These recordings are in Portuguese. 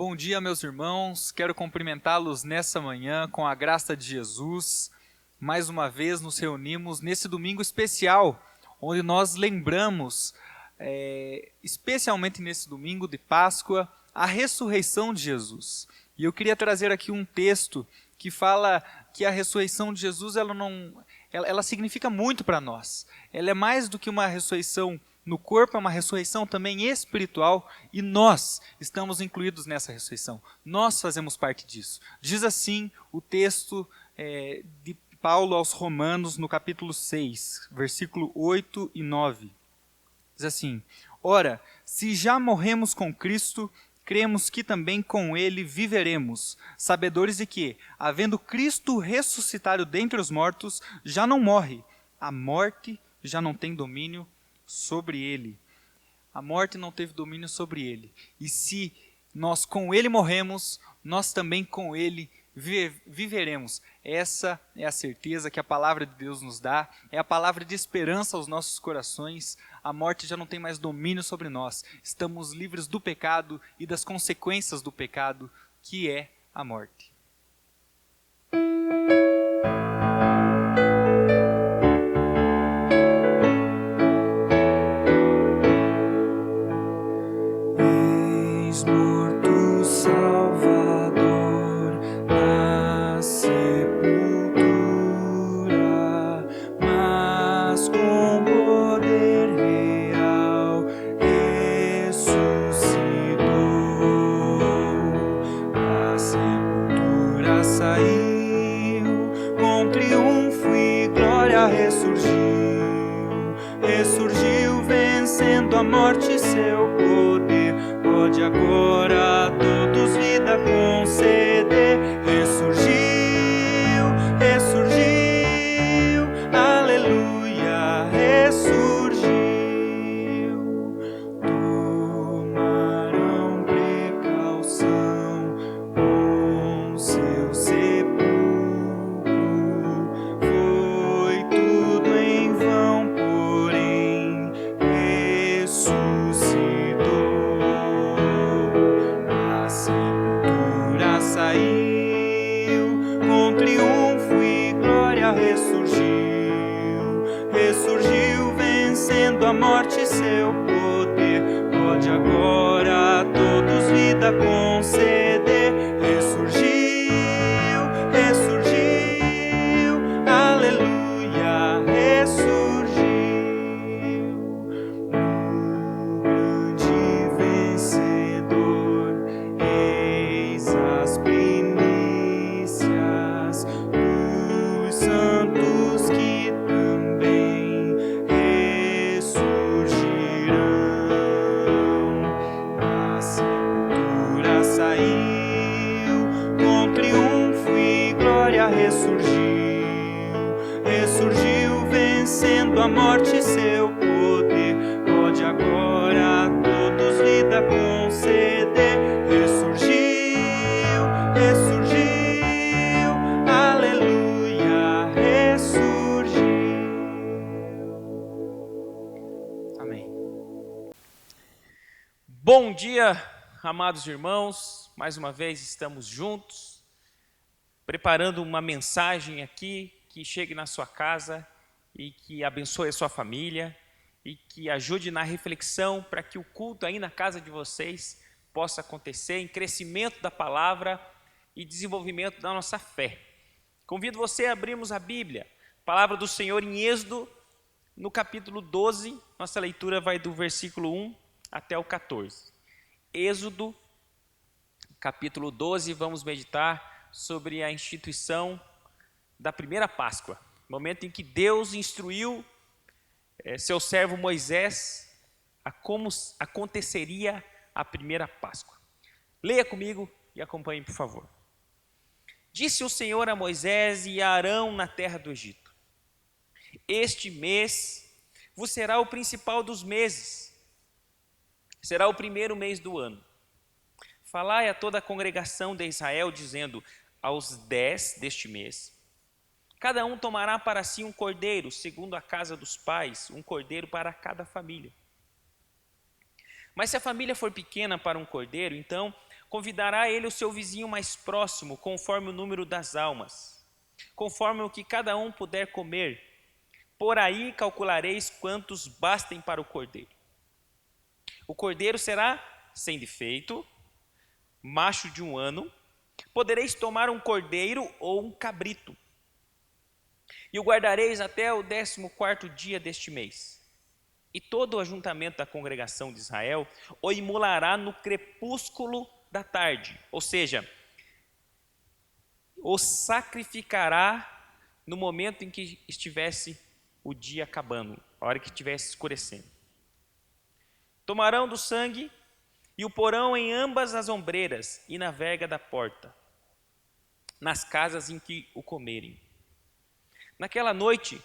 Bom dia, meus irmãos. Quero cumprimentá-los nessa manhã com a graça de Jesus. Mais uma vez nos reunimos nesse domingo especial, onde nós lembramos, especialmente nesse domingo de Páscoa, a ressurreição de Jesus. E eu queria trazer aqui um texto que fala que a ressurreição de Jesus ela significa muito para nós. Ela é mais do que uma ressurreição no corpo, é uma ressurreição também espiritual, e nós estamos incluídos nessa ressurreição. Nós fazemos parte disso. Diz assim o texto de Paulo aos Romanos, no capítulo 6, versículo 8 e 9. Diz assim: Ora, se já morremos com Cristo, cremos que também com Ele viveremos, sabedores de que, havendo Cristo ressuscitado dentre os mortos, já não morre, a morte já não tem domínio sobre ele. A morte não teve domínio sobre ele. E se nós com ele morremos, nós também com ele viveremos. Essa é a certeza que a palavra de Deus nos dá, é a palavra de esperança aos nossos corações. A morte já não tem mais domínio sobre nós. Estamos livres do pecado e das consequências do pecado, que é a morte. Ressurgiu vencendo a morte e seu poder, pode agora a todos vida conceder. Ressurgiu, ressurgiu, aleluia, ressurgiu. Tomaram precaução com seu sepulcro, foi tudo em vão. Ressurgiu vencendo a morte e seu poder, pode agora a todos vida conceder. Ressurgiu, ressurgiu, aleluia, ressurgiu. O grande vencedor, eis as primícias dos santos que ressurgiu vencendo a morte e seu poder, pode agora a todos vida conceder. Ressurgiu, ressurgiu, aleluia, ressurgiu. Amém. Bom dia, amados irmãos, mais uma vez estamos juntos, preparando uma mensagem aqui que chegue na sua casa e que abençoe a sua família e que ajude na reflexão para que o culto aí na casa de vocês possa acontecer em crescimento da palavra e desenvolvimento da nossa fé. Convido você a abrirmos a Bíblia, palavra do Senhor em Êxodo, no capítulo 12, nossa leitura vai do versículo 1 até o 14. Êxodo, capítulo 12, vamos meditar sobre a instituição da primeira Páscoa, momento em que Deus instruiu seu servo Moisés a como aconteceria a primeira Páscoa. Leia comigo e acompanhe, por favor. Disse o Senhor a Moisés e a Arão na terra do Egito: Este mês vos será o principal dos meses, será o primeiro mês do ano. Falai a toda a congregação de Israel, dizendo: aos 10 deste mês, cada um tomará para si um cordeiro, segundo a casa dos pais, um cordeiro para cada família. Mas se a família for pequena para um cordeiro, então convidará ele o seu vizinho mais próximo, conforme o número das almas, conforme o que cada um puder comer. Por aí calculareis quantos bastem para o cordeiro. O cordeiro será sem defeito, macho de 1 ano. Podereis tomar um cordeiro ou um cabrito, e o guardareis até o 14º dia deste mês. E todo o ajuntamento da congregação de Israel o imolará no crepúsculo da tarde, ou seja, o sacrificará no momento em que estivesse o dia acabando, a hora que estivesse escurecendo. Tomarão do sangue e o porão em ambas as ombreiras e na verga da porta, nas casas em que o comerem. Naquela noite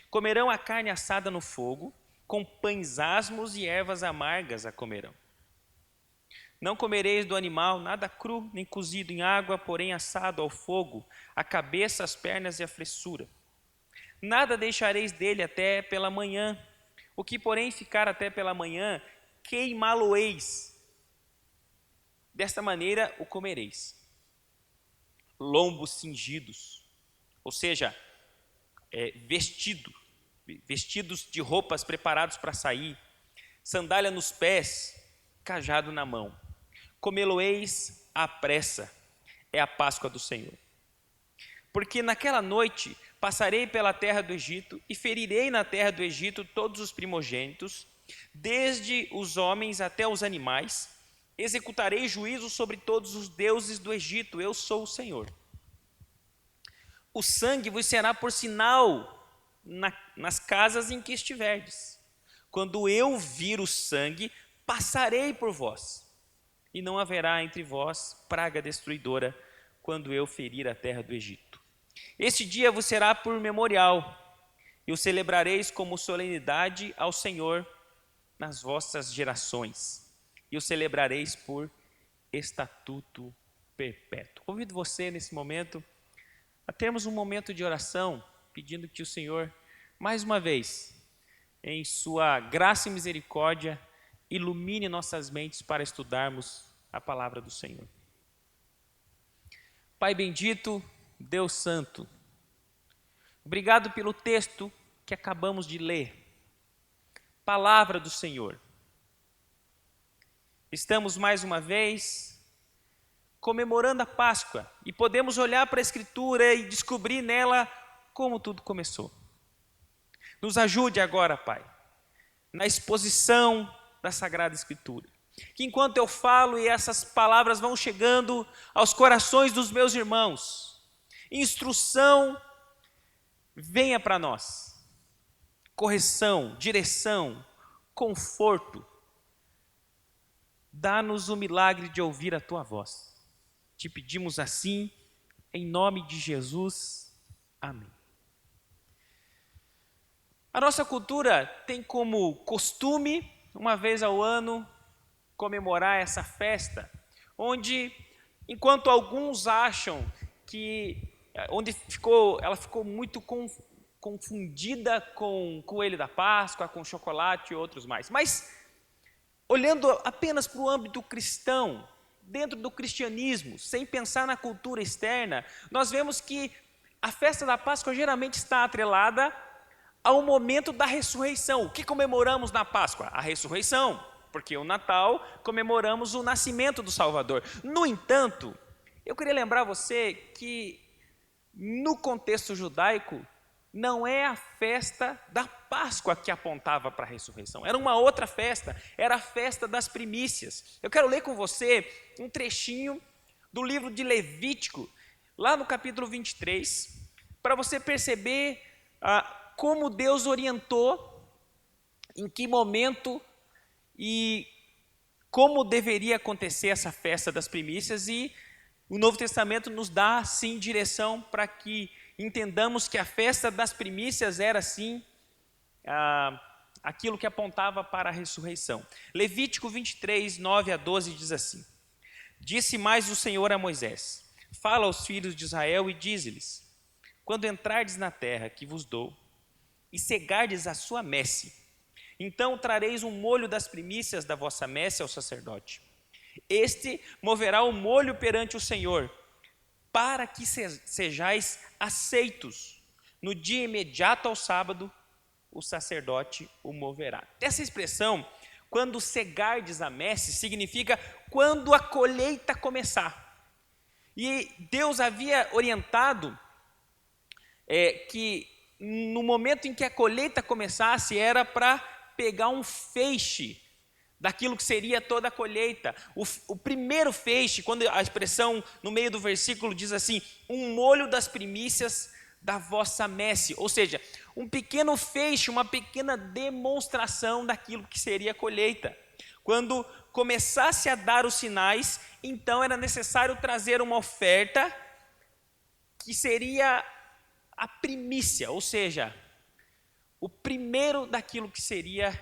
comerão a carne assada no fogo, com pães asmos e ervas amargas a comerão. Não comereis do animal nada cru, nem cozido em água, porém assado ao fogo, a cabeça, as pernas e a fressura. Nada deixareis dele até pela manhã. O que, porém, ficar até pela manhã, queimá-lo-eis. Desta maneira o comereis. Lombos cingidos, ou seja, vestidos de roupas preparados para sair, sandália nos pés, cajado na mão. Comê-lo-eis à pressa, é a Páscoa do Senhor. Porque naquela noite passarei pela terra do Egito e ferirei na terra do Egito todos os primogênitos, desde os homens até os animais. Executarei juízo sobre todos os deuses do Egito, eu sou o Senhor. O sangue vos será por sinal nas casas em que estiverdes. Quando eu vir o sangue, passarei por vós, e não haverá entre vós praga destruidora, quando eu ferir a terra do Egito. Este dia vos será por memorial, e o celebrareis como solenidade ao Senhor nas vossas gerações, e o celebrareis por estatuto perpétuo. Convido você nesse momento a termos um momento de oração, pedindo que o Senhor, mais uma vez, em sua graça e misericórdia, ilumine nossas mentes para estudarmos a palavra do Senhor. Pai bendito, Deus santo, obrigado pelo texto que acabamos de ler, palavra do Senhor. Estamos mais uma vez comemorando a Páscoa e podemos olhar para a Escritura e descobrir nela como tudo começou. Nos ajude agora, Pai, na exposição da Sagrada Escritura. Que enquanto eu falo e essas palavras vão chegando aos corações dos meus irmãos, instrução venha para nós, correção, direção, conforto. Dá-nos o milagre de ouvir a Tua voz. Te pedimos assim, em nome de Jesus. Amém. A nossa cultura tem como costume, uma vez ao ano, comemorar essa festa, onde, enquanto alguns acham que ela ficou muito confundida com o coelho da Páscoa, com chocolate e outros mais. Mas, olhando apenas para o âmbito cristão, dentro do cristianismo, sem pensar na cultura externa, nós vemos que a festa da Páscoa geralmente está atrelada ao momento da ressurreição. O que comemoramos na Páscoa? A ressurreição, porque o Natal comemoramos o nascimento do Salvador. No entanto, eu queria lembrar você que no contexto judaico, não é a festa da Páscoa que apontava para a ressurreição. Era uma outra festa, era a festa das primícias. Eu quero ler com você um trechinho do livro de Levítico, lá no capítulo 23, para você perceber como Deus orientou, em que momento e como deveria acontecer essa festa das primícias, e o Novo Testamento nos dá, sim, direção para que entendamos que a festa das primícias era, sim, aquilo que apontava para a ressurreição. Levítico 23, 9 a 12 diz assim: Disse mais o Senhor a Moisés: Fala aos filhos de Israel e dize-lhes: Quando entrardes na terra que vos dou, e cegardes a sua messe, então trareis um molho das primícias da vossa messe ao sacerdote. Este moverá o molho perante o Senhor, para que sejais aceitos. No dia imediato ao sábado, o sacerdote o moverá. Essa expressão, quando cegardes a messe, significa quando a colheita começar. E Deus havia orientado que no momento em que a colheita começasse, era para pegar um feixe daquilo que seria toda a colheita. O primeiro feixe, quando a expressão no meio do versículo diz assim, um molho das primícias da vossa messe, ou seja, um pequeno feixe, uma pequena demonstração daquilo que seria a colheita. Quando começasse a dar os sinais, então era necessário trazer uma oferta que seria a primícia, ou seja, o primeiro daquilo que seria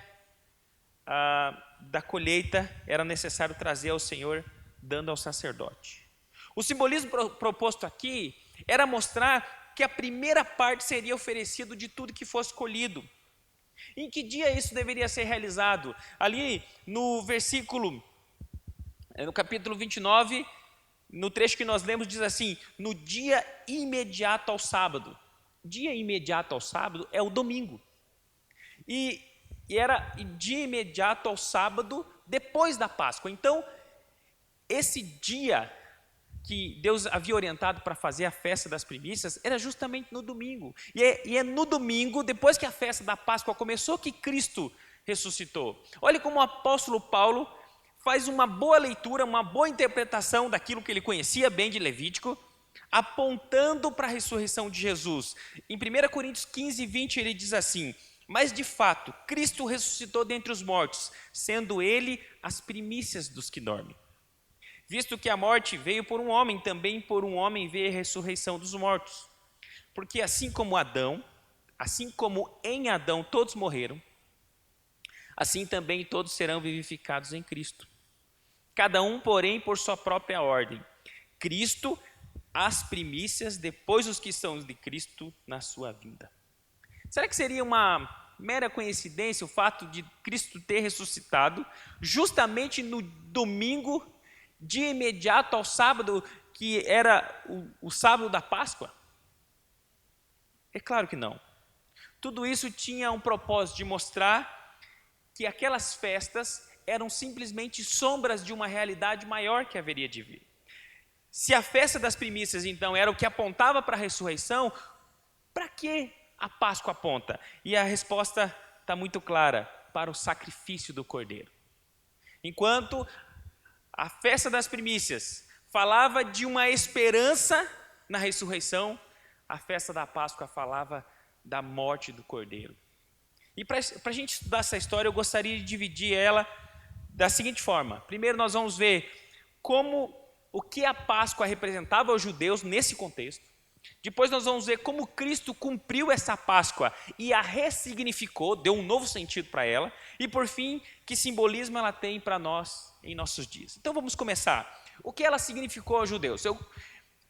da colheita, era necessário trazer ao Senhor, dando ao sacerdote. O simbolismo proposto aqui era mostrar que a primeira parte seria oferecido de tudo que fosse colhido. Em que dia isso deveria ser realizado? Ali no versículo, no capítulo 29, no trecho que nós lemos, diz assim, no dia imediato ao sábado. Dia imediato ao sábado é o domingo. E era dia imediato ao sábado depois da Páscoa. Então, esse dia que Deus havia orientado para fazer a festa das primícias era justamente no domingo. E é no domingo, depois que a festa da Páscoa começou, que Cristo ressuscitou. Olha como o apóstolo Paulo faz uma boa leitura, uma boa interpretação daquilo que ele conhecia bem de Levítico, apontando para a ressurreição de Jesus. Em 1 Coríntios 15, 20, ele diz assim, mas de fato, Cristo ressuscitou dentre os mortos, sendo ele as primícias dos que dormem. Visto que a morte veio por um homem, também por um homem veio a ressurreição dos mortos. Porque assim como em Adão todos morreram, assim também todos serão vivificados em Cristo. Cada um, porém, por sua própria ordem. Cristo, as primícias, depois os que são de Cristo na sua vinda. Será que seria uma mera coincidência o fato de Cristo ter ressuscitado justamente no domingo, dia imediato ao sábado, que era o sábado da Páscoa? É claro que não. Tudo isso tinha um propósito de mostrar que aquelas festas eram simplesmente sombras de uma realidade maior que haveria de vir. Se a festa das primícias, então, era o que apontava para a ressurreição, para que a Páscoa aponta? E a resposta está muito clara, para o sacrifício do Cordeiro. Enquanto a festa das primícias falava de uma esperança na ressurreição, a festa da Páscoa falava da morte do Cordeiro. E para a gente estudar essa história, eu gostaria de dividir ela da seguinte forma. Primeiro nós vamos ver o que a Páscoa representava aos judeus nesse contexto. Depois nós vamos ver como Cristo cumpriu essa Páscoa e a ressignificou, deu um novo sentido para ela. E por fim, que simbolismo ela tem para nós em nossos dias. Então vamos começar. O que ela significou aos judeus?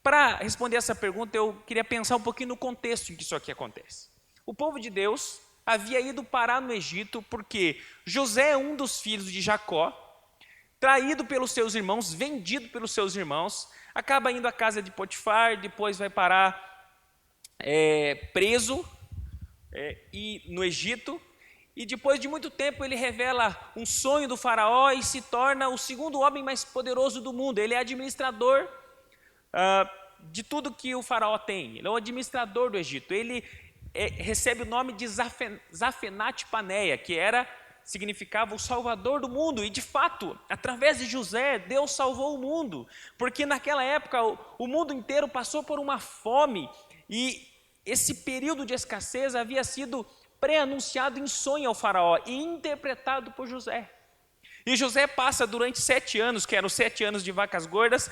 Para responder essa pergunta, eu queria pensar um pouquinho no contexto em que isso aqui acontece. O povo de Deus havia ido parar no Egito porque José é um dos filhos de Jacó, traído pelos seus irmãos, vendido pelos seus irmãos, acaba indo à casa de Potifar, depois vai parar preso no Egito, e depois de muito tempo ele revela um sonho do faraó e se torna o segundo homem mais poderoso do mundo. Ele é administrador de tudo que o faraó tem, ele é o administrador do Egito. Ele recebe o nome de Zafenat Paneia, que significava o salvador do mundo, e de fato, através de José, Deus salvou o mundo, porque naquela época o mundo inteiro passou por uma fome, e esse período de escassez havia sido pré-anunciado em sonho ao faraó, e interpretado por José. E José passa durante 7 anos, que eram 7 anos de vacas gordas,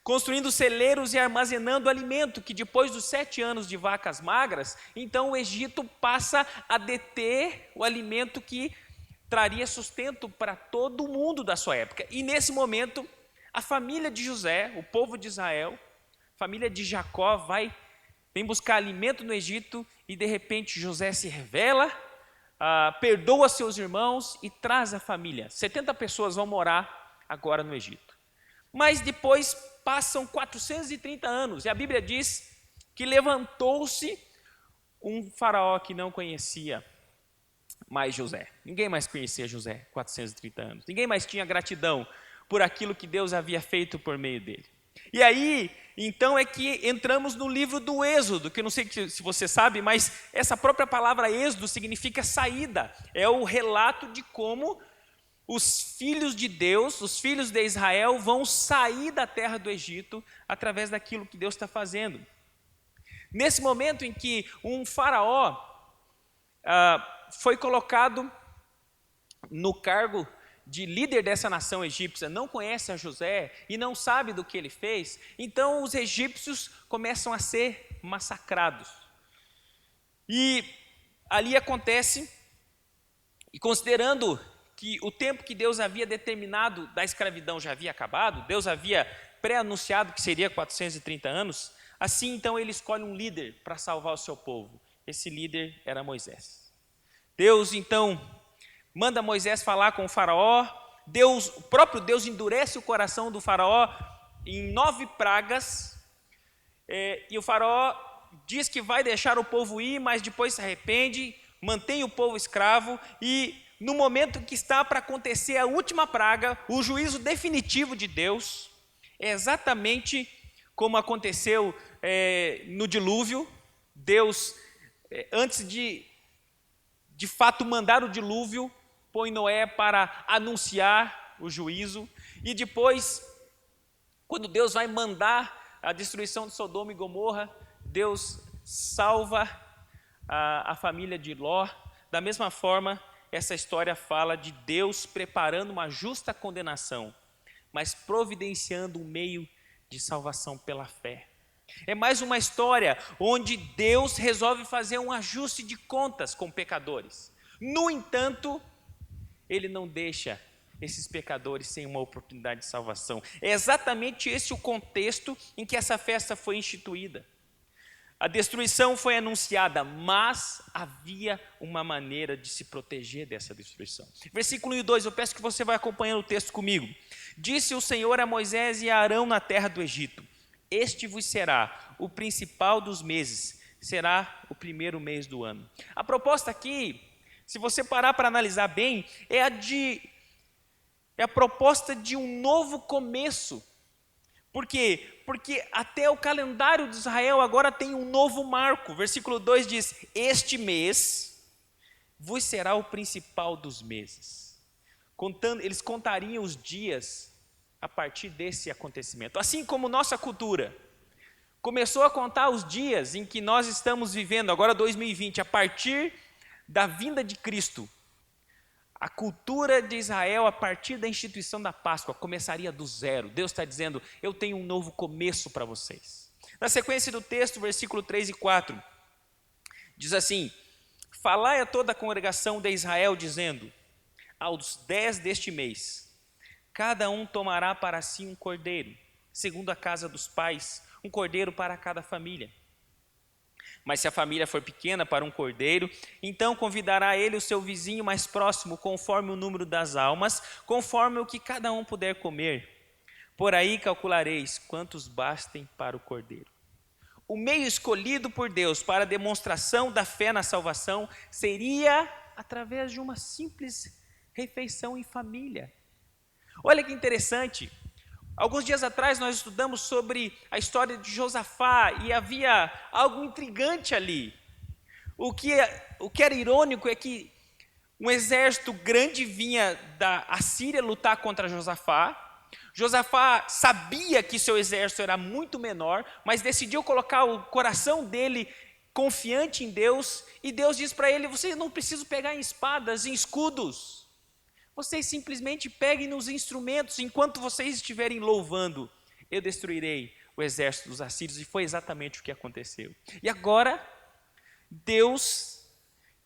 construindo celeiros e armazenando alimento, que depois dos 7 anos de vacas magras, então o Egito passa a deter o alimento que traria sustento para todo o mundo da sua época. E nesse momento, a família de José, o povo de Israel, a família de Jacó vem buscar alimento no Egito, e de repente José se revela, perdoa seus irmãos e traz a família. 70 pessoas vão morar agora no Egito. Mas depois passam 430 anos, e a Bíblia diz que levantou-se um faraó que não conhecia mais José. Ninguém mais conhecia José, 430 anos. Ninguém mais tinha gratidão por aquilo que Deus havia feito por meio dele. E aí, então, é que entramos no livro do Êxodo, que eu não sei se você sabe, mas essa própria palavra Êxodo significa saída. É o relato de como os filhos de Deus, os filhos de Israel, vão sair da terra do Egito através daquilo que Deus está fazendo. Nesse momento em que um faraó foi colocado no cargo de líder dessa nação egípcia, não conhece a José e não sabe do que ele fez, então os egípcios começam a ser massacrados. E ali acontece, e considerando que o tempo que Deus havia determinado da escravidão já havia acabado, Deus havia pré-anunciado que seria 430 anos, assim então ele escolhe um líder para salvar o seu povo. Esse líder era Moisés. Deus então manda Moisés falar com o faraó, o próprio Deus endurece o coração do faraó em 9 pragas, e o faraó diz que vai deixar o povo ir, mas depois se arrepende, mantém o povo escravo, e no momento que está para acontecer a última praga, o juízo definitivo de Deus, é exatamente como aconteceu no dilúvio. Deus, antes de fato mandar o dilúvio, põe Noé para anunciar o juízo, e depois, quando Deus vai mandar a destruição de Sodoma e Gomorra, Deus salva a família de Ló. Da mesma forma, essa história fala de Deus preparando uma justa condenação, mas providenciando um meio de salvação pela fé. É mais uma história onde Deus resolve fazer um ajuste de contas com pecadores. No entanto, Ele não deixa esses pecadores sem uma oportunidade de salvação. É exatamente esse o contexto em que essa festa foi instituída. A destruição foi anunciada, mas havia uma maneira de se proteger dessa destruição. Versículo 2, eu peço que você vá acompanhando o texto comigo. Disse o Senhor a Moisés e a Arão na terra do Egito: este vos será o principal dos meses, será o primeiro mês do ano. A proposta aqui, se você parar para analisar bem, é a proposta de um novo começo. Por quê? Porque até o calendário de Israel agora tem um novo marco. Versículo 2 diz: este mês vos será o principal dos meses. Eles contariam os dias a partir desse acontecimento. Assim como nossa cultura começou a contar os dias em que nós estamos vivendo, agora 2020, a partir da vinda de Cristo, a cultura de Israel, a partir da instituição da Páscoa, começaria do zero. Deus está dizendo: eu tenho um novo começo para vocês. Na sequência do texto, versículo 3 e 4, diz assim: falai a toda a congregação de Israel, dizendo: aos 10 deste mês, cada um tomará para si um cordeiro, segundo a casa dos pais, um cordeiro para cada família. Mas se a família for pequena para um cordeiro, então convidará ele o seu vizinho mais próximo, conforme o número das almas, conforme o que cada um puder comer. Por aí calculareis quantos bastem para o cordeiro. O meio escolhido por Deus para a demonstração da fé na salvação seria através de uma simples refeição em família. Olha que interessante. Alguns dias atrás nós estudamos sobre a história de Josafá e havia algo intrigante ali. O que era irônico é que um exército grande vinha da Assíria lutar contra Josafá. Josafá sabia que seu exército era muito menor, mas decidiu colocar o coração dele confiante em Deus, e Deus diz para ele: vocês não precisam pegar em espadas, em escudos. Vocês simplesmente peguem nos instrumentos, enquanto vocês estiverem louvando, eu destruirei o exército dos assírios. E foi exatamente o que aconteceu. E agora, Deus,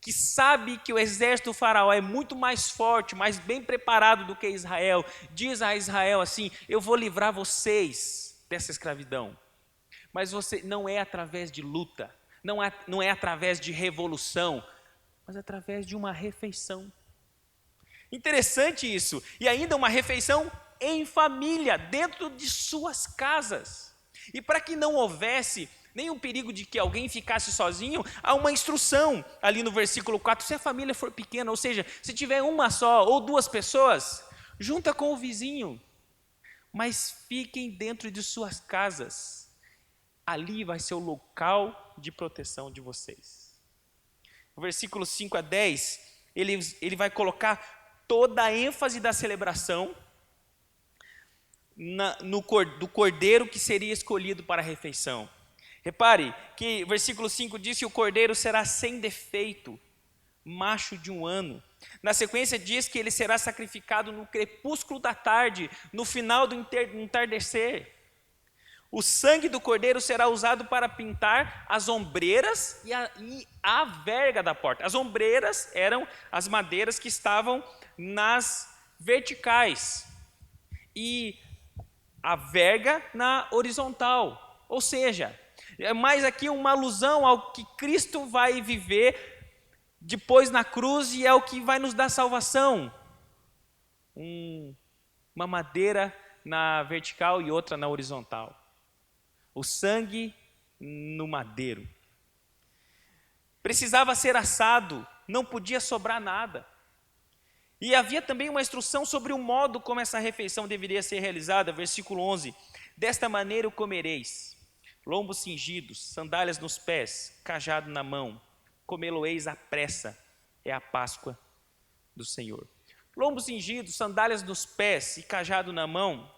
que sabe que o exército do faraó é muito mais forte, mais bem preparado do que Israel, diz a Israel assim: eu vou livrar vocês dessa escravidão. Mas você não é através de luta, não é através de revolução, mas através de uma refeição. Interessante isso. E ainda uma refeição em família, dentro de suas casas. E para que não houvesse nenhum perigo de que alguém ficasse sozinho, há uma instrução ali no versículo 4, se a família for pequena, ou seja, se tiver uma só ou duas pessoas, junta com o vizinho, mas fiquem dentro de suas casas, ali vai ser o local de proteção de vocês. O versículo 5 a 10, ele vai colocar toda a ênfase da celebração do cordeiro que seria escolhido para a refeição. Repare que versículo 5 diz que o cordeiro será sem defeito, macho de 1 ano. Na sequência diz que ele será sacrificado no crepúsculo da tarde, no final do entardecer. O sangue do cordeiro será usado para pintar as ombreiras e a verga da porta. As ombreiras eram as madeiras que estavam nas verticais e a verga na horizontal. Ou seja, é mais aqui uma alusão ao que Cristo vai viver depois na cruz e é o que vai nos dar salvação. Uma madeira na vertical e outra na horizontal. O sangue no madeiro. Precisava ser assado, não podia sobrar nada. E havia também uma instrução sobre o modo como essa refeição deveria ser realizada. Versículo 11. Desta maneira o comereis. Lombos cingidos, sandálias nos pés, cajado na mão. Comê-lo-eis à pressa. É a Páscoa do Senhor. Lombos cingidos, sandálias nos pés e cajado na mão.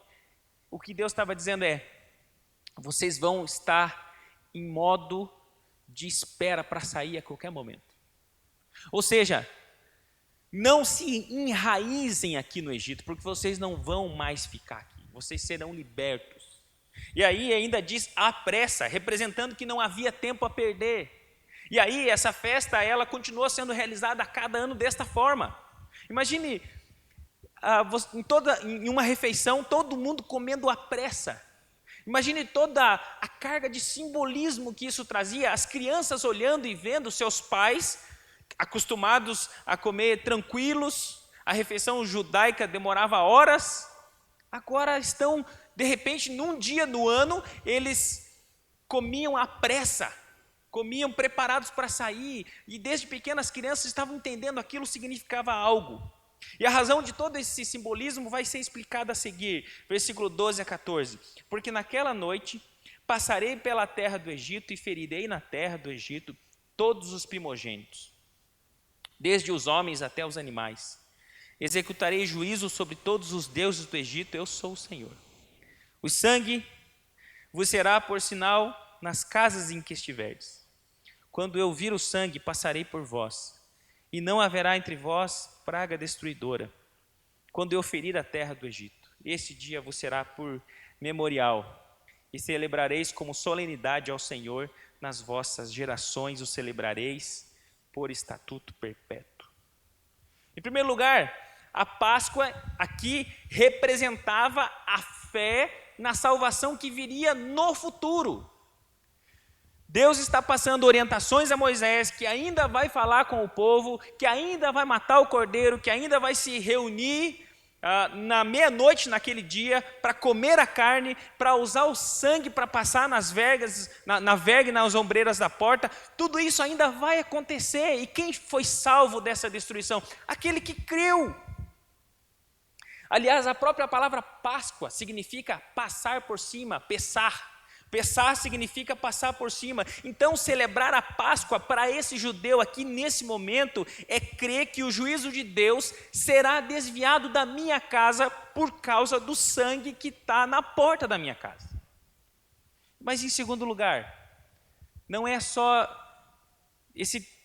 O que Deus estava dizendo é: vocês vão estar em modo de espera para sair a qualquer momento. Ou seja, não se enraizem aqui no Egito, porque vocês não vão mais ficar aqui. Vocês serão libertos. E aí ainda diz à pressa, representando que não havia tempo a perder. E aí essa festa, ela continuou sendo realizada a cada ano desta forma. Imagine, em uma refeição, todo mundo comendo à pressa. Imagine toda a carga de simbolismo que isso trazia, as crianças olhando e vendo seus pais, acostumados a comer tranquilos, a refeição judaica demorava horas, agora estão, de repente, num dia do ano, eles comiam à pressa, comiam preparados para sair, e desde pequenas crianças estavam entendendo aquilo significava algo. E a razão de todo esse simbolismo vai ser explicada a seguir, versículo 12 a 14. Porque naquela noite passarei pela terra do Egito e ferirei na terra do Egito todos os primogênitos, desde os homens até os animais. Executarei juízo sobre todos os deuses do Egito, eu sou o Senhor. O sangue vos será por sinal nas casas em que estiverdes. Quando eu vir o sangue, passarei por vós, e não haverá entre vós praga destruidora, quando eu ferir a terra do Egito. Este dia vos será por memorial, e celebrareis como solenidade ao Senhor, nas vossas gerações o celebrareis por estatuto perpétuo. Em primeiro lugar, a Páscoa aqui representava a fé na salvação que viria no futuro. Deus está passando orientações a Moisés, que ainda vai falar com o povo, que ainda vai matar o cordeiro, que ainda vai se reunir na meia-noite naquele dia para comer a carne, para usar o sangue para passar nas vergas, na verga e nas ombreiras da porta. Tudo isso ainda vai acontecer. E quem foi salvo dessa destruição? Aquele que creu. Aliás, a própria palavra Páscoa significa passar por cima, pessar. Pessar significa passar por cima. Então, celebrar a Páscoa para esse judeu aqui nesse momento é crer que o juízo de Deus será desviado da minha casa por causa do sangue que está na porta da minha casa. Mas em segundo lugar, não é só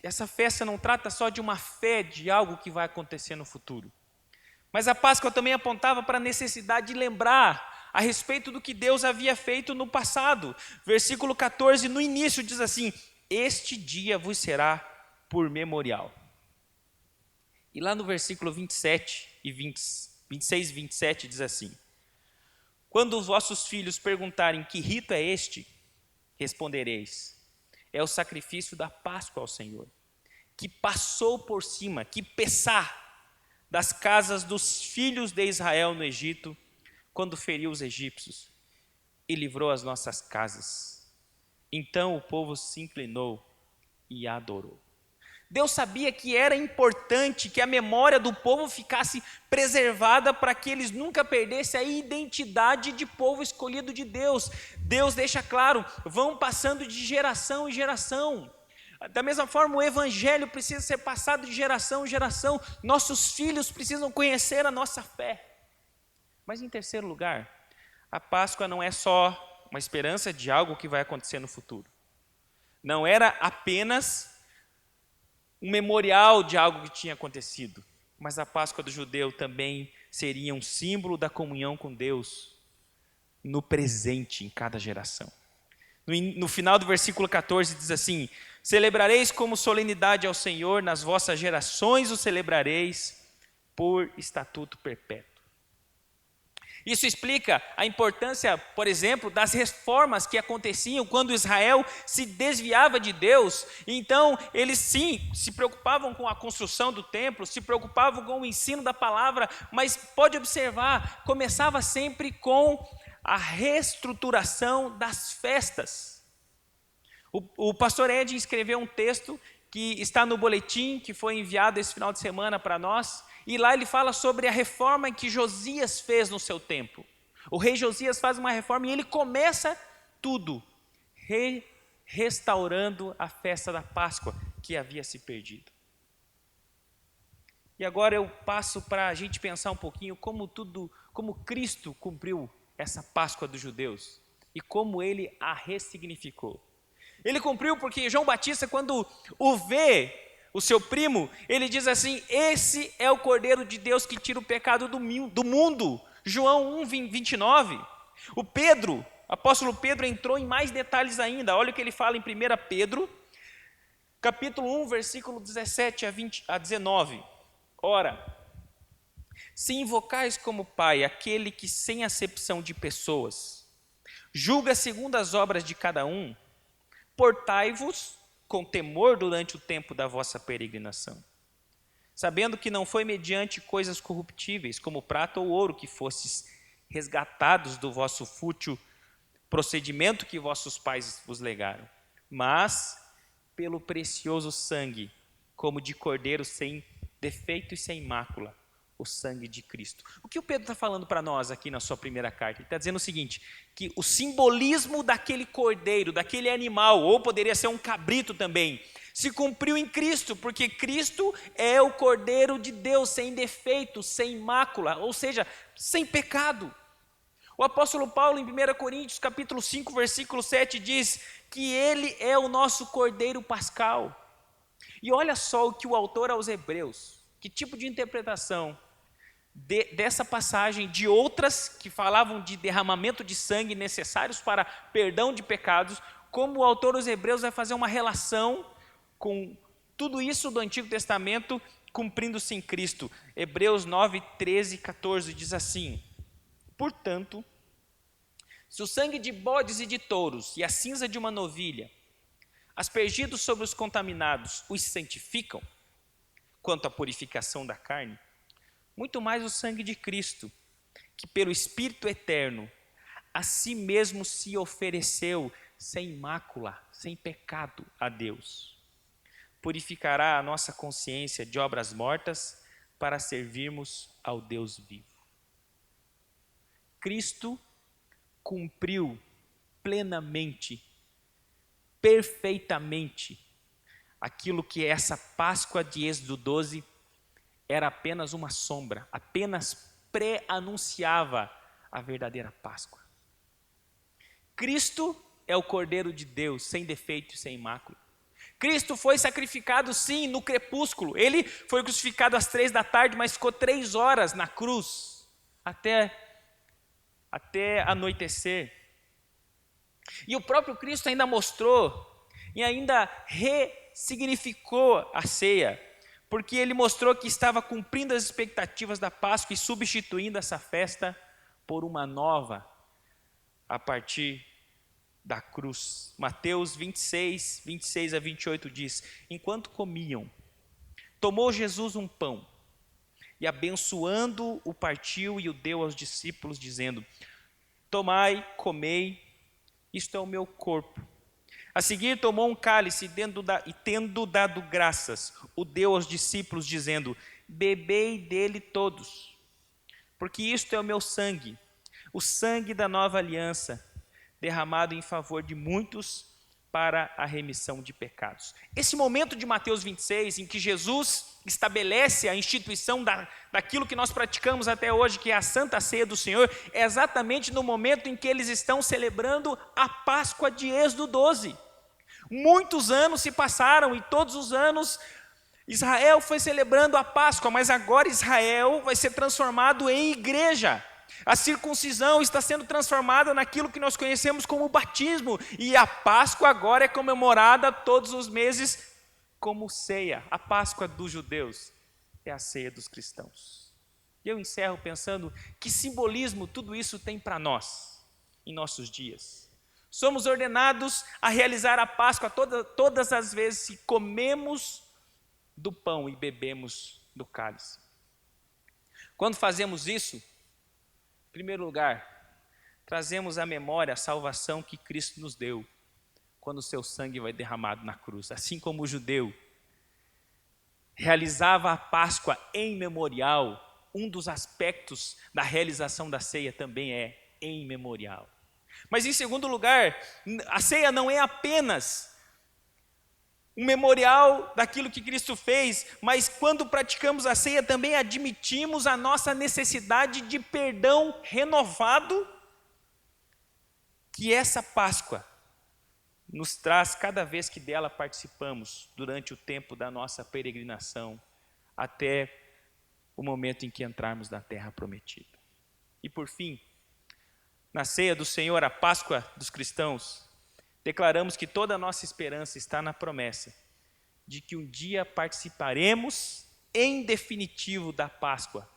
essa festa não trata só de uma fé de algo que vai acontecer no futuro. Mas a Páscoa também apontava para a necessidade de lembrar a respeito do que Deus havia feito no passado. Versículo 14, no início, diz assim: este dia vos será por memorial. E lá no versículo 26 e 27 diz assim: quando os vossos filhos perguntarem que rito é este, respondereis: é o sacrifício da Páscoa ao Senhor, que passou por cima, que Pessah, das casas dos filhos de Israel no Egito, quando feriu os egípcios e livrou as nossas casas. Então o povo se inclinou e adorou. Deus sabia que era importante que a memória do povo ficasse preservada para que eles nunca perdessem a identidade de povo escolhido de Deus. Deus deixa claro, vão passando de geração em geração. Da mesma forma, o evangelho precisa ser passado de geração em geração. Nossos filhos precisam conhecer a nossa fé. Mas em terceiro lugar, a Páscoa não é só uma esperança de algo que vai acontecer no futuro. Não era apenas um memorial de algo que tinha acontecido, mas a Páscoa do judeu também seria um símbolo da comunhão com Deus no presente, em cada geração. No final do versículo 14 diz assim: celebrareis como solenidade ao Senhor, nas vossas gerações o celebrareis por estatuto perpétuo. Isso explica a importância, por exemplo, das reformas que aconteciam quando Israel se desviava de Deus. Então, eles sim se preocupavam com a construção do templo, se preocupavam com o ensino da palavra, mas pode observar, começava sempre com a reestruturação das festas. O pastor Ed escreveu um texto que está no boletim, que foi enviado esse final de semana para nós, e lá ele fala sobre a reforma que Josias fez no seu tempo. O rei Josias faz uma reforma e ele começa tudo restaurando a festa da Páscoa que havia se perdido. E agora eu passo para a gente pensar um pouquinho como Cristo cumpriu essa Páscoa dos judeus e como ele a ressignificou. Ele cumpriu porque João Batista, quando o vê, o seu primo, ele diz assim: esse é o Cordeiro de Deus que tira o pecado do mundo. João 1:29. O apóstolo Pedro entrou em mais detalhes ainda. Olha o que ele fala em 1 Pedro, capítulo 1, versículo 17 a 19. Ora, se invocais como Pai aquele que sem acepção de pessoas julga segundo as obras de cada um, portai-vos com temor durante o tempo da vossa peregrinação, sabendo que não foi mediante coisas corruptíveis, como prata ou ouro, que fostes resgatados do vosso fútil procedimento que vossos pais vos legaram, mas pelo precioso sangue, como de cordeiro sem defeito e sem mácula, o sangue de Cristo. O que o Pedro está falando para nós aqui na sua primeira carta? Ele está dizendo o seguinte, que o simbolismo daquele cordeiro, daquele animal, ou poderia ser um cabrito também, se cumpriu em Cristo, porque Cristo é o Cordeiro de Deus, sem defeito, sem mácula, ou seja, sem pecado. O apóstolo Paulo, em 1 Coríntios, capítulo 5, versículo 7, diz que ele é o nosso Cordeiro Pascal. E olha só o que o autor aos Hebreus, que tipo de interpretação dessa passagem, de outras que falavam de derramamento de sangue necessários para perdão de pecados, como o autor aos Hebreus vai fazer uma relação com tudo isso do Antigo Testamento cumprindo-se em Cristo. Hebreus 9, 13 e 14 diz assim: portanto, se o sangue de bodes e de touros e a cinza de uma novilha, aspergidos sobre os contaminados, os santificam, quanto à purificação da carne, muito mais o sangue de Cristo, que pelo Espírito eterno, a si mesmo se ofereceu sem mácula, sem pecado a Deus, purificará a nossa consciência de obras mortas para servirmos ao Deus vivo. Cristo cumpriu plenamente, perfeitamente, aquilo que essa Páscoa de Êxodo 12 era apenas uma sombra, apenas pré-anunciava a verdadeira Páscoa. Cristo é o Cordeiro de Deus, sem defeito e sem mácula. Cristo foi sacrificado sim no crepúsculo, ele foi crucificado às 3 da tarde, mas ficou 3 horas na cruz, até anoitecer. E o próprio Cristo ainda mostrou e ainda ressignificou a ceia, porque ele mostrou que estava cumprindo as expectativas da Páscoa e substituindo essa festa por uma nova a partir da cruz. Mateus 26, 26 a 28 diz: enquanto comiam, tomou Jesus um pão e abençoando o partiu e o deu aos discípulos, dizendo: tomai, comei, isto é o meu corpo. A seguir tomou um cálice e tendo dado graças, o deu aos discípulos, dizendo: bebei dele todos, porque isto é o meu sangue, o sangue da nova aliança, derramado em favor de muitos para a remissão de pecados. Esse momento de Mateus 26, em que Jesus estabelece a instituição daquilo que nós praticamos até hoje, que é a Santa Ceia do Senhor, é exatamente no momento em que eles estão celebrando a Páscoa de Êxodo 12. Muitos anos se passaram e todos os anos Israel foi celebrando a Páscoa, mas agora Israel vai ser transformado em igreja. A circuncisão está sendo transformada naquilo que nós conhecemos como batismo, e a Páscoa agora é comemorada todos os meses como ceia. A Páscoa dos judeus é a ceia dos cristãos. E eu encerro pensando que simbolismo tudo isso tem para nós, em nossos dias. Somos ordenados a realizar a Páscoa todas as vezes que comemos do pão e bebemos do cálice. Quando fazemos isso, em primeiro lugar, trazemos à memória a salvação que Cristo nos deu, quando o seu sangue foi derramado na cruz. Assim como o judeu realizava a Páscoa em memorial, um dos aspectos da realização da ceia também é em memorial. Mas em segundo lugar, a ceia não é apenas um memorial daquilo que Cristo fez, mas quando praticamos a ceia também admitimos a nossa necessidade de perdão renovado que essa Páscoa nos traz cada vez que dela participamos durante o tempo da nossa peregrinação até o momento em que entrarmos na terra prometida. E por fim, na ceia do Senhor, a Páscoa dos cristãos, declaramos que toda a nossa esperança está na promessa de que um dia participaremos em definitivo da Páscoa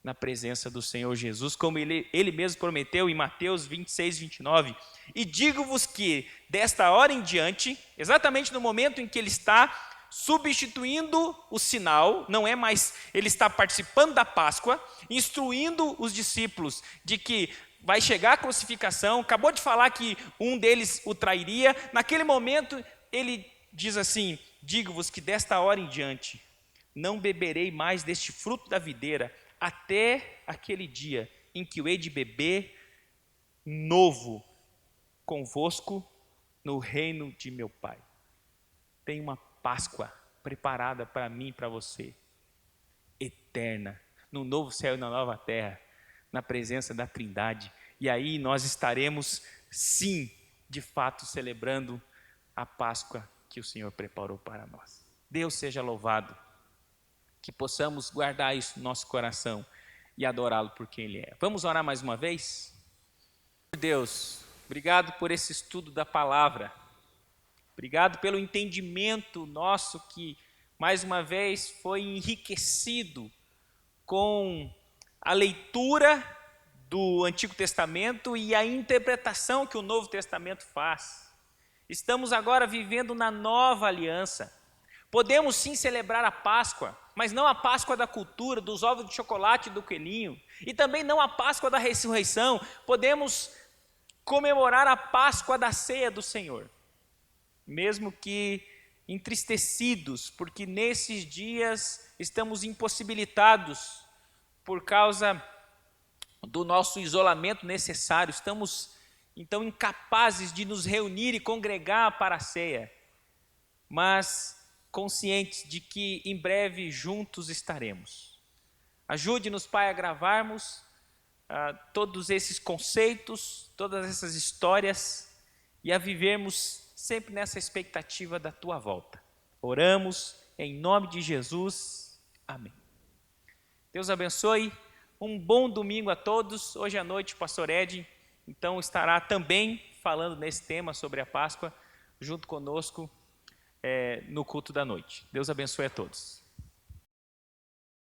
na presença do Senhor Jesus, como ele mesmo prometeu em Mateus 26, 29. E digo-vos que desta hora em diante, exatamente no momento em que ele está substituindo o sinal, não é mais, ele está participando da Páscoa, instruindo os discípulos de que vai chegar a crucificação, acabou de falar que um deles o trairia. Naquele momento ele diz assim: digo-vos que desta hora em diante não beberei mais deste fruto da videira até aquele dia em que eu hei de beber novo convosco no reino de meu Pai. Tem uma Páscoa preparada para mim e para você, eterna, no novo céu e na nova terra, na presença da Trindade, e aí nós estaremos, sim, de fato, celebrando a Páscoa que o Senhor preparou para nós. Deus seja louvado, que possamos guardar isso no nosso coração e adorá-lo por quem Ele é. Vamos orar mais uma vez? Deus, obrigado por esse estudo da palavra, obrigado pelo entendimento nosso que, mais uma vez, foi enriquecido com a leitura do Antigo Testamento e a interpretação que o Novo Testamento faz. Estamos agora vivendo na nova aliança. Podemos sim celebrar a Páscoa, mas não a Páscoa da cultura, dos ovos de chocolate e do coelhinho, e também não a Páscoa da ressurreição. Podemos comemorar a Páscoa da ceia do Senhor, mesmo que entristecidos, porque nesses dias estamos impossibilitados por causa do nosso isolamento necessário, estamos então incapazes de nos reunir e congregar para a ceia, mas conscientes de que em breve juntos estaremos. Ajude-nos, Pai, a gravarmos todos esses conceitos, todas essas histórias e a vivermos sempre nessa expectativa da Tua volta. Oramos em nome de Jesus. Amém. Deus abençoe. Um bom domingo a todos. Hoje à noite o pastor Ed, então, estará também falando nesse tema sobre a Páscoa, junto conosco no culto da noite. Deus abençoe a todos.